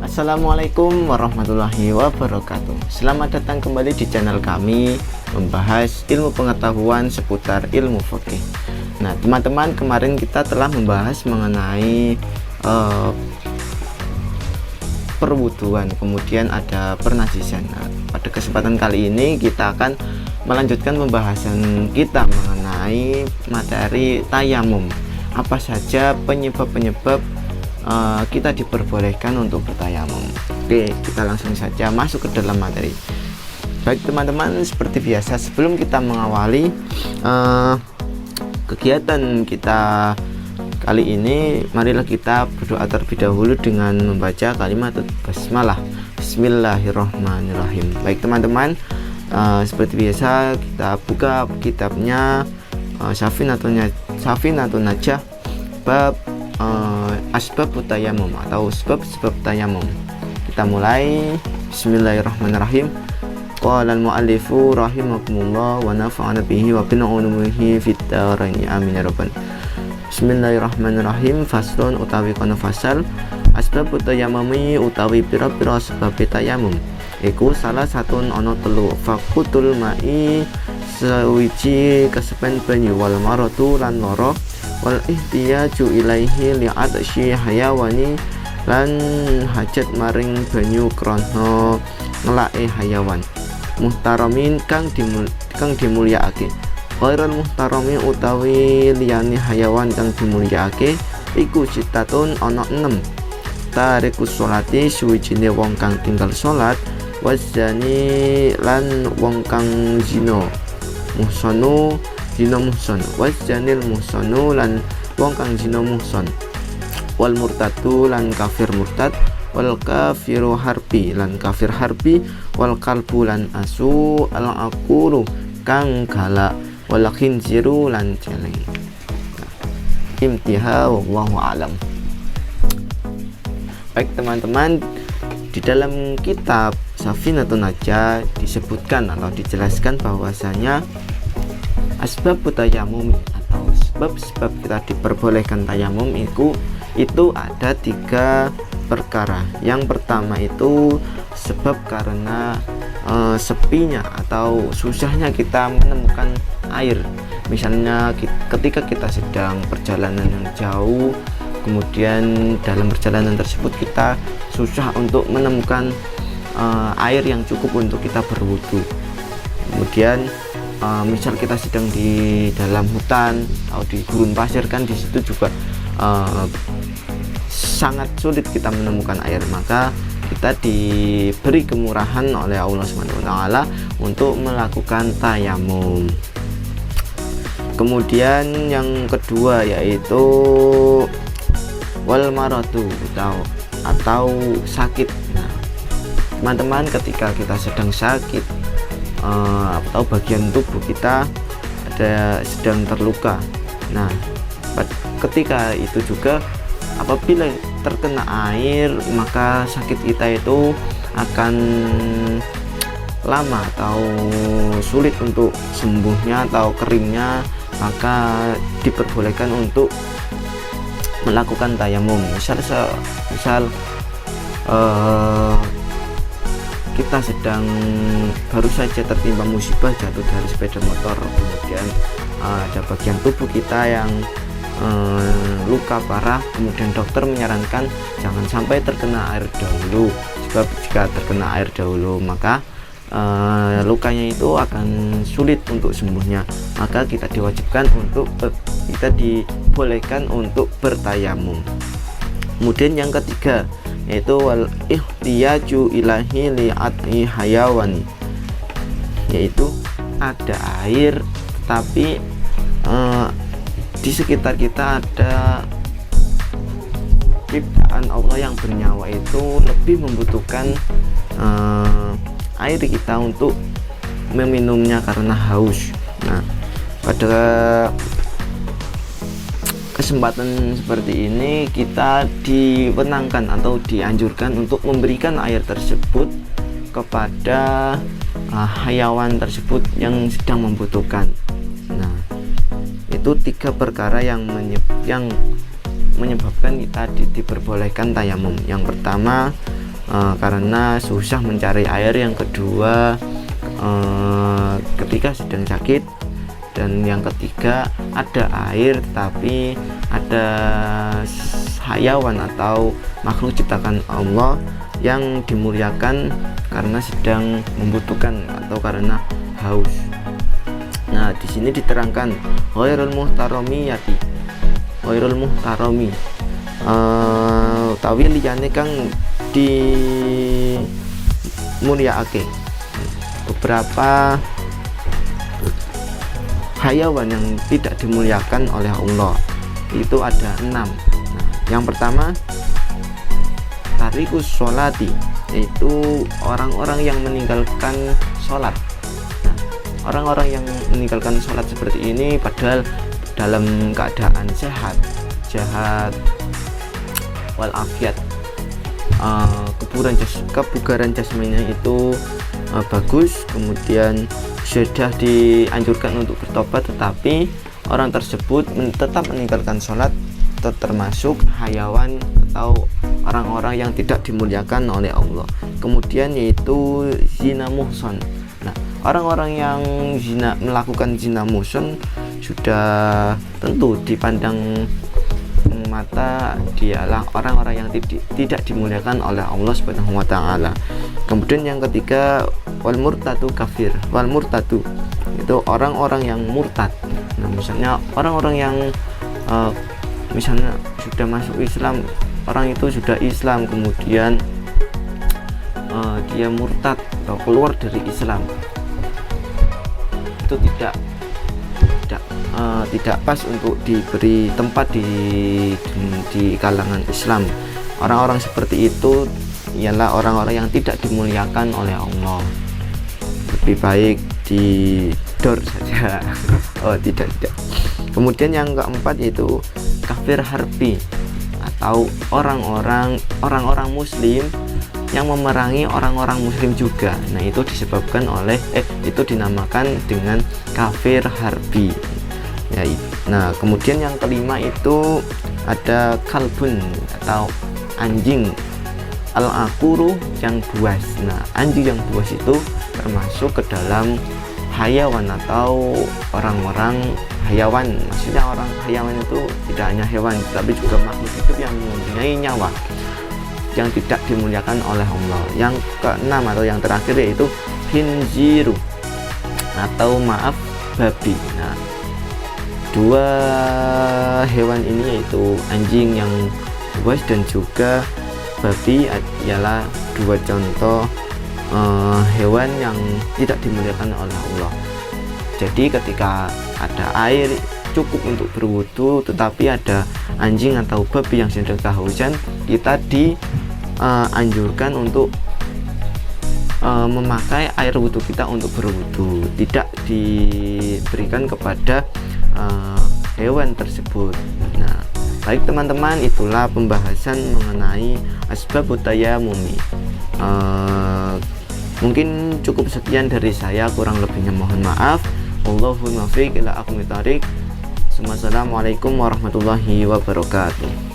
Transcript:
Assalamualaikum warahmatullahi wabarakatuh. Selamat datang kembali di channel kami membahas ilmu pengetahuan seputar ilmu fikih. Nah teman-teman, kemarin kita telah membahas mengenai perwuduan, kemudian ada pernajisan. Nah, pada kesempatan kali ini kita akan melanjutkan pembahasan kita mengenai materi tayamum. Apa saja penyebab-penyebab kita diperbolehkan untuk bertayamum. Oke, kita langsung saja masuk ke dalam materi. Baik teman-teman, seperti biasa sebelum kita mengawali kegiatan kita kali ini, marilah kita berdoa terlebih dahulu dengan membaca kalimat basmalah. Bismillahirrahmanirrahim. Baik teman-teman, seperti biasa kita buka kitabnya Safinatun Najah bab asbab tayamum atau sebab-sebab tayamum. Kita mulai. Bismillahirrahmanirrahim. Qala al-muallifu rahimakumullah wa nafa'ana bihi wa bi ulumihi fid dharain amin ya rabbal. Bismillahirrahmanirrahim. Faslun utawi kono fasal asbab tayamumi utawi pira-pira sebab tayamum iku salah satun ana telu. Fakutul mai sawiji kesepen banyu, wal maratu lan loro, wal ihtiyaju ilaihi li'atsyi hayawani lan hajat maring banyu krana ngelake hayawan. Muhtaramin kang dimulyakake. Ghairul muhtarami utawi liyane hayawan kang dimulyakake iku citatun ana 6. Tarikus sholati suwijine wong kang tinggal salat, wazani lan wong kang zina, muhsanu zina muhson, wazanil muhsanu lan wong kang zina muhson, wal murtadu lan kafir murtad, wal kafiru harbi lan kafir harbi, wal kalbu lan asu, al aqulu kang galak, wal khinziru lan celeng. Intiha wallahu alam. Baik teman-teman, di dalam kitab Safinatun Najah disebutkan atau dijelaskan bahwasanya asbab tayamum atau sebab-sebab kita diperbolehkan tayamum itu ada 3 perkara. Yang pertama itu sebab karena sepinya atau susahnya kita menemukan air. Misalnya ketika kita sedang perjalanan yang jauh, kemudian dalam perjalanan tersebut kita susah untuk menemukan air yang cukup untuk kita berwudu. Kemudian misal kita sedang di dalam hutan atau di gurun pasir, kan di situ juga sangat sulit kita menemukan air, maka kita diberi kemurahan oleh Allah SWT untuk melakukan tayamum. Kemudian yang kedua yaitu wal maratu atau sakit. Nah, teman-teman, ketika kita sedang sakit atau bagian tubuh kita sedang terluka, nah ketika itu juga apabila terkena air, maka sakit kita itu akan lama atau sulit untuk sembuhnya atau keringnya, maka diperbolehkan untuk melakukan tayamum. Misal kita sedang baru saja tertimpa musibah, jatuh dari sepeda motor, kemudian ada bagian tubuh kita yang luka parah, kemudian dokter menyarankan jangan sampai terkena air dahulu, sebab jika terkena air dahulu maka lukanya itu akan sulit untuk sembuhnya, maka kita dibolehkan untuk bertayamum. Kemudian yang ketiga yaitu wal ihtiyaju ilahi li'at'i hayawani, yaitu ada air tapi di sekitar kita ada ciptaan Allah yang bernyawa itu lebih membutuhkan air kita untuk meminumnya karena haus. Nah, pada kesempatan seperti ini kita diwenangkan atau dianjurkan untuk memberikan air tersebut kepada hayawan tersebut yang sedang membutuhkan. Nah, itu 3 perkara yang menyebabkan kita diperbolehkan tayamum. Yang pertama karena susah mencari air, yang kedua ketika sedang sakit, dan yang ketiga ada air tetapi ada hayawan atau makhluk ciptakan Allah yang dimuliakan karena sedang membutuhkan atau karena haus. Nah, di sini diterangkan ghairul muhtaramiyati, ghairul muhtarami, utawi liyane kang dimulyakake. Beberapa hayawan yang tidak dimuliakan oleh Allah itu ada 6. Nah, yang pertama tarikus sholati, yaitu orang-orang yang meninggalkan sholat. Nah, orang-orang yang meninggalkan sholat seperti ini padahal dalam keadaan sehat walafiat, kebugaran jasmaninya itu bagus, kemudian sudah dianjurkan untuk bertobat, tetapi orang tersebut tetap meninggalkan sholat, termasuk hayawan atau orang-orang yang tidak dimuliakan oleh Allah. Kemudian yaitu zina muhson. Nah, orang-orang yang melakukan zina muhson sudah tentu dipandang mata dialah orang-orang yang tidak dimuliakan oleh Allah Subhanahu wa taala. Kemudian yang ketiga wal murtadu kafir. Wal murtadu itu orang-orang yang murtad. Nah, misalnya orang-orang yang misalnya sudah masuk Islam, orang itu sudah Islam kemudian dia murtad atau keluar dari Islam, itu tidak pas untuk diberi tempat di kalangan Islam. Orang-orang seperti itu ialah orang-orang yang tidak dimuliakan oleh Allah. Lebih baik di dor saja. Tidak. Kemudian yang keempat yaitu kafir harbi, atau orang-orang muslim yang memerangi orang-orang muslim juga. Nah, itu disebabkan oleh itu dinamakan dengan kafir harbi. Ya, nah, kemudian yang kelima itu ada kalbun atau anjing al-aquru yang buas. Nah, anjing yang buas itu termasuk ke dalam hayawan atau orang-orang hayawan. Maksudnya orang hayawan itu tidak hanya hewan tapi juga makhluk hidup yang mempunyai nyawa yang tidak dimuliakan oleh Allah. Yang keenam atau yang terakhir yaitu khinziru atau babi. Nah, dua hewan ini yaitu anjing yang buas dan juga babi ialah dua contoh hewan yang tidak dimuliakan oleh Allah. Jadi ketika ada air cukup untuk berwudu tetapi ada anjing atau babi yang sedang kehausan, kita dianjurkan untuk memakai air wudhu kita untuk berwudu, tidak diberikan kepada hewan tersebut. Nah, baik teman-teman, itulah pembahasan mengenai asbabut tayammumi. Mungkin cukup sekian dari saya, kurang lebihnya mohon maaf. Wallahul muwaffiq ila aqwamit thoriq. Assalamualaikum warahmatullahi wabarakatuh.